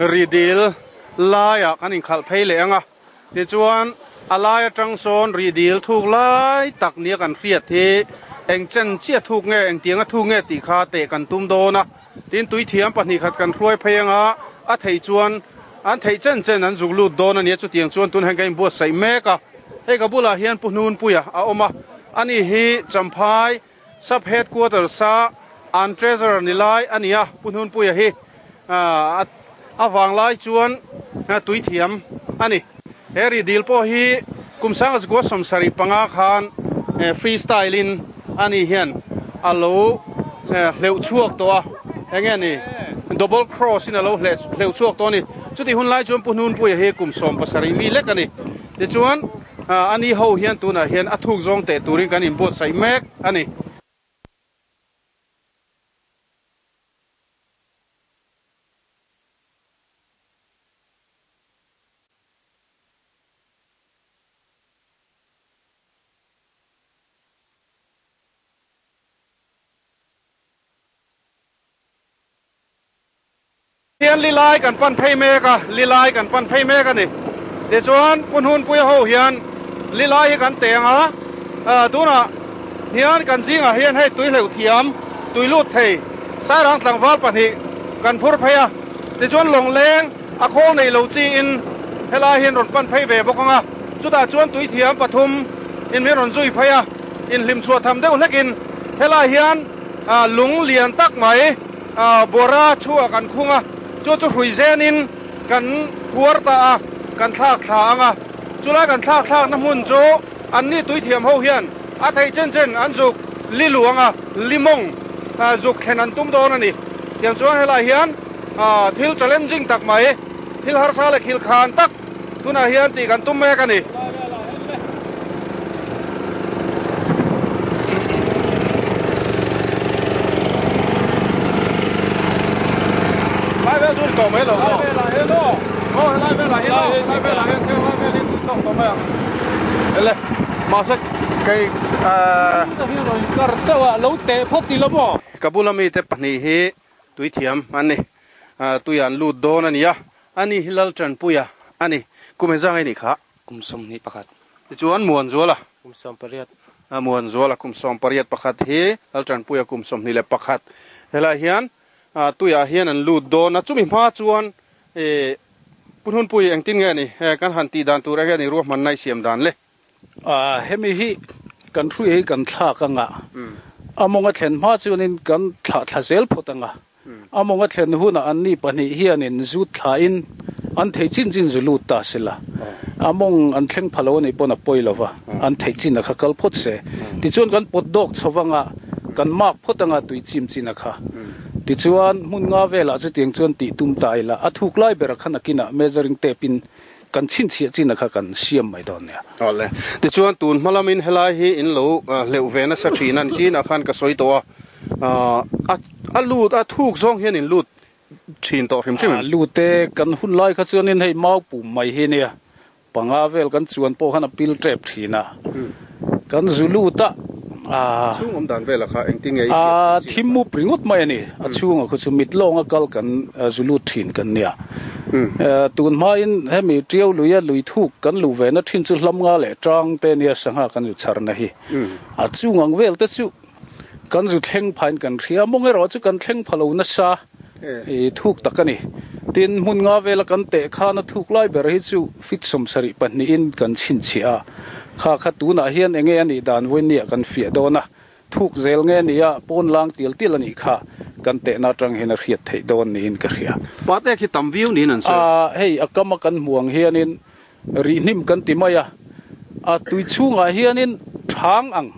ridil laya kan in khal phei le anga ti chuan alaya tangson ridil thuk lai tak nia kan riat thi eng chen chia thuk nge eng tianga thu nge ti kha te kan tum do na tin tui thiam pahni khat kan hruai phei anga a thei chuan an thei chen an zuk lut do na nia chu tiang chuan tun hang kai bu sai meka hei ka bula hian punun puya a oma ani hi champhai sub headquarters sa an treasurer nilai ania punun puya hi awang lai chuan tui thiam ani heri dil po hi kumsang as go som sari panga khan freestyle in ani hian alo leu chuak to a enge ni double cross in alo leu chuak to ni chuti hun lai chuan punun puya hi kumsom pasari mi lek ani ti chuan ani ho hian tuna hian athuk zong te turin kan in bot sai mek ani hian lilai kan pan phei meka lilai kan pan phei meka ni ti chuan punhun pui ho hian lilai hi kan tenga tuna hian kan zinga hian hei tui hleu thiam tui lut thei sai rang tlangwal pahnih kan phur pheia ti chuan long leng a khong nei lo chi in helai hian ron pan phei ve bokanga chuta chuan tui thiam pathum in me ron zui pheia in hlim chhuat tham deuh hlekin helai hian lung lian tak mai bora chua kan khunga chu hrui zen in kan huar ta kan thlak thla anga chula kan thlak na mun chu an ni tui thiam ho hian a thei chen an zuk li luanga limong zuk thlen an tum don ani tiang chuan helai hian thil challenging tak mai thil har sa le khil khan tak tuna hian ti kan tum mek ani lai ve mấy lỗ lai ve là hello lai ve là hello lai ve là hello lai ve liên tục to mấy à ele mà sẽ cái cар sao lâu tệ phốt đi lắm à Kabulami te pani he tui thiam ani tui an lut don ani ya ani hilal tran puya ani kumezang ai ni kha kumsom ni pakhat chuan muan zola kumsom pariat muan zola kumsom pariat pakhat he al tran puya kumsom ni le pakhat hela hian tuya hian an lut don na chumi ma chuan punhun pui engtin nge ni kan han ti dan tur a ni ru man nai siam dan le hemi hi kan thui kan thla ka nga amonga thlen ma chuanin kan thla zel photanga amonga thlen huna anni pani hianin zu thla in an thei chin zulu ta sila among an thleng phalo nei pona poilova an thei chin a kha kal phot se ti chuan kan pot dok chawanga kan mak photanga tui chim chin a kha ti chuan mun nga vela chu tiang chuan ti tum tai la athuk lai ber khana kina measuring tape in kan chin chia chin a kha kan siam mai don ne ole ti chuan tun malamin helai hi in lo leu vena sa thin an chin a khan ka soi to a lut a thuk zong hian in lut thin to hrim sim lute kan hun lai kha chuan in hei mau pu mai he ne panga vel kan chuan po khana pil trap thina kan zulu ta chung om dan vela kha engting ei thimu pringot mai ani achunga khu chu mitlonga kal kan zulu thin kan nia tun ma in hemi triau luya lui thuk kan lu ve na thin chu hlam nga le tang te nia sanga kan ju char na hi achungang vel te chu kan ju thleng phain kan thria monge ro chu kan thleng phalo na sa thuk takani tin mun nga vela kan te kha na thuk lai ber hi chu fit som sari pani in kan chin chia kha tu na hian enge ani dan wen nia kan fia dona thuk zel nge nia pon lang til ani kha kan te na tang hen riat thei don ni in ka ria pate khi tam view ni nan so hei akama kan muang hianin ri nim kan ti maya tui chunga hianin thang ang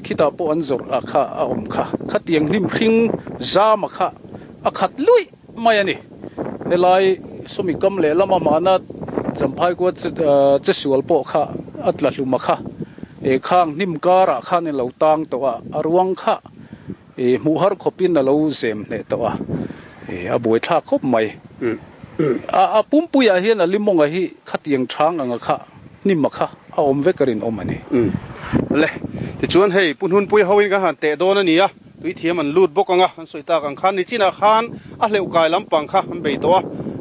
khita po an zor kha om kha tiang nim hring za ma kha akhat lui mai ani helai somi kam le lama mana champhai ko che sual po kha atla hluma kha khang nim kara khan lo tang to arwang kha mu har khopin na lo zem ne to a boi tha khop mai pumpuya hian alimonga hi khatiang thang anga kha nim kha a om vekarin omani le ti chuan hei punhun pui hoin ka han te don ani a tui thiam an lut bokanga an soita kan khan ni china khan a hleu kai lampang kha an bei to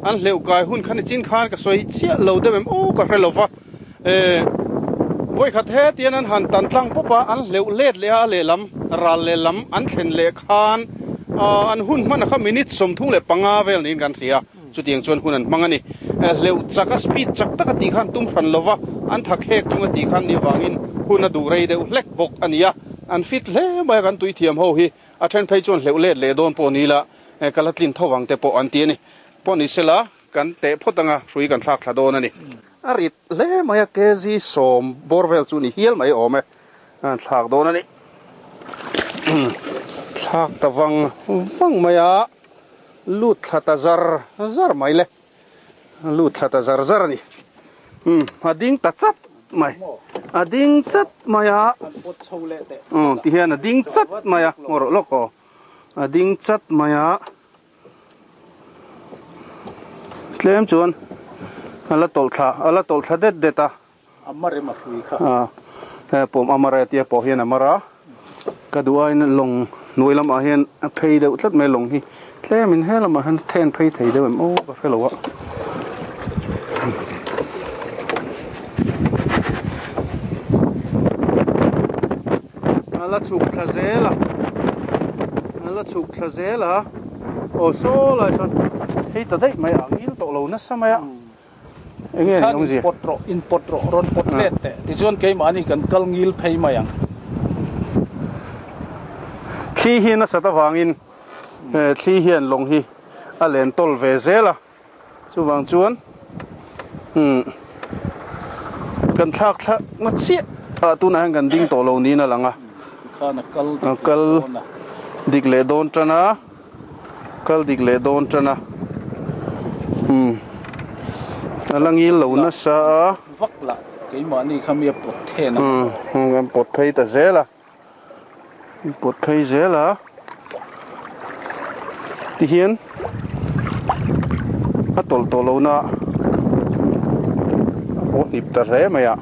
an leu kai hun khan chin khan ka soi chia lo de mem o ka re lo wa voi khat he tian an han tan tlang popa an leu let le a le lam ral le lam an thlen le khan an hun man kha minute som thung le panga vel nin kan ria chu tiang chuan hun an mangani leu chaka speed chak taka ti khan tum thran lova an thak hek chunga ti khan ni wangin hun a du rei deuh hlek bok ania an fit hle mai kan tui thiam ho hi a then phei chuan leu let le don po ni la kalatlin thawang te po an ti ni po ni sela kan te photanga hrui kan thlak thla don ani arit le maya kezi som borvel chu ni hial mai ome an thlak don ani thlak tawang wang maya lut thata zar mai le lut thata zar ani ading ta chat mai ading chat maya pot chole te ti hian ading chat maya ngor loko ading chat maya tlem chuan ala tol tha det ta amare ma hui kha pom amare tia po hian amara kadua in long nuilam a hian phei de utlat me long hi tlem in helam a han then phei thei de o ka felowa ala chuk thazela o so la son hei ta dei mai angil to lo na samaya enge ni ong ji potro ron potlet te ti chuan ke mani kan kal ngil phei mayang thi hi na sata wangin thi hian long hi a len tol ve zela chu wang chuan kan thak thla ma chi tu na kan ding to lo ni na langa khana kal dik le don trana kal dik le don trana alangil lo na sa vakla ke mani khamia pot thena ngam pot phei ta zela pot phei zela ti hian a tol to lo na o nip ta re maya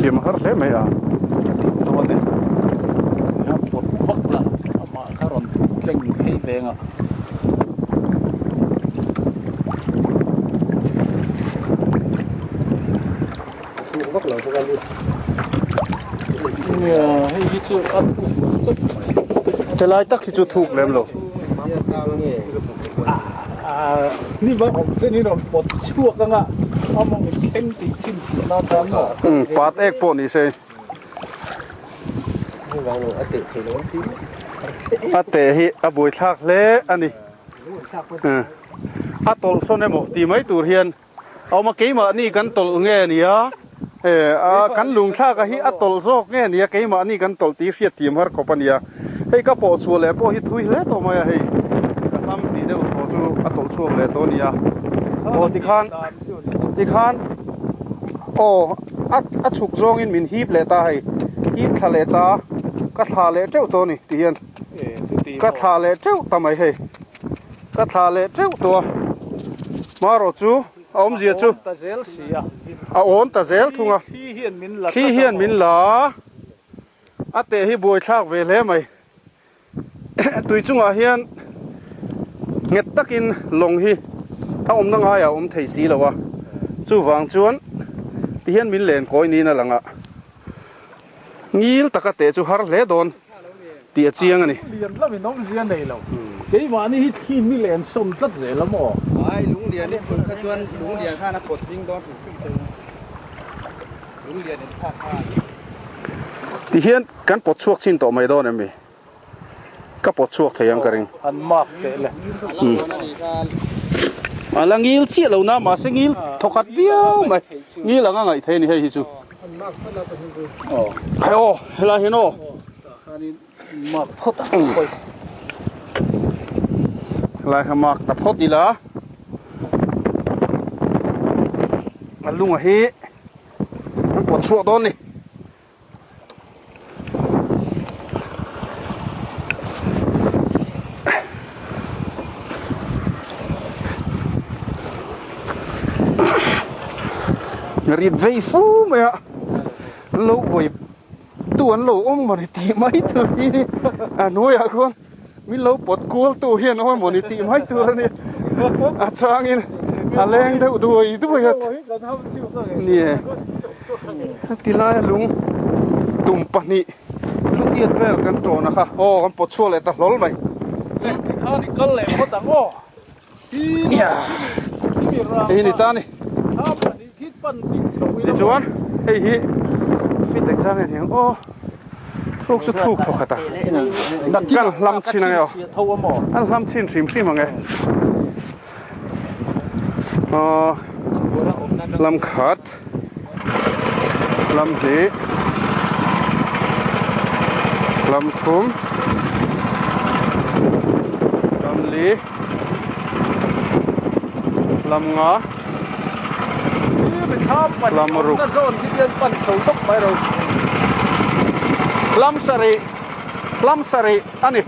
thiam har le mai a ro ne ya pot vakla ama kharon tleng hei venga vakla so gali ya hei chu at chelai tak chu thuk lem lo ni ba om se ni ron pot chuak anga among keng ti chin na ta no pat ek po ni se ate hi a boi thak le ani a tol son emo ti mai tur hian awma keima ni kan tol nge nia kan lung thak a hi a tol zok nge nia keima ni kan tol ti hriat tim har khopania hei ka po chu le po hi thui hle to mai hei nam ti de po chu a tol chuak le to nia o ti khan o a chuk zong in min hip le ta hei hip tha le ta ka tha le treu to ni ti hian ka tha le treu ta mai hei ka tha le treu to maro chu om zia chu ta zel sia a on ta zel thunga khi hian min la ate hi boi thak ve le mai tui chunga hian nget takin long hi a om na nga ya om thei si lawa chu wang chuan ti hian min len koi ni na langa ngil taka te chu har hle don ti a chiang ani lian la mi nong zia nei lo ke ma ni hi thi mi len som tlat ze la mo ai lung lian ni phun kha chuan lung lian kha na pot ding don lung lian ni tha kha ti hian kan pot chuak chin to mai don ami ka pot chuak theiang ka ring an mak te le alangil chi lo na ma se ngil thokat viau mai ngil anga ngai the ni hei hi chu ayo hela hino ani mak phot koi lai hamak ta phot ila alunga hi an pot chuak don ni รีดเวฟูไหมอะโลบอยตัวโลอ้งมันตีไม่ตัวนี้น้อยอะคนมีโลปดกูลตัวเฮียน้อยมันตีไม่ตัวนี่อาจารย์นี่แรงเท่าด้วยครับเนี่ยทีไรลุงตุ่มปนิลูกเอียดเวลกันโจนะคะโอ้กันปวดชั่วเลยตลอดไหมข้านี่ก็แหลมเขาต่างอ้อเนี่ยนี่ตานี่เดี๋ยวจวนเฮ้ยฟิตเด็กช่างเนี่ยโอ้ลูกสุดทุกทุกข์ตานักกันลำชินอะไรอ่ะอันลำชินชิมมั้งไงลำขาดลำเหลำทุ่มลำลีลำงาลำรุกลำสรีอันนี้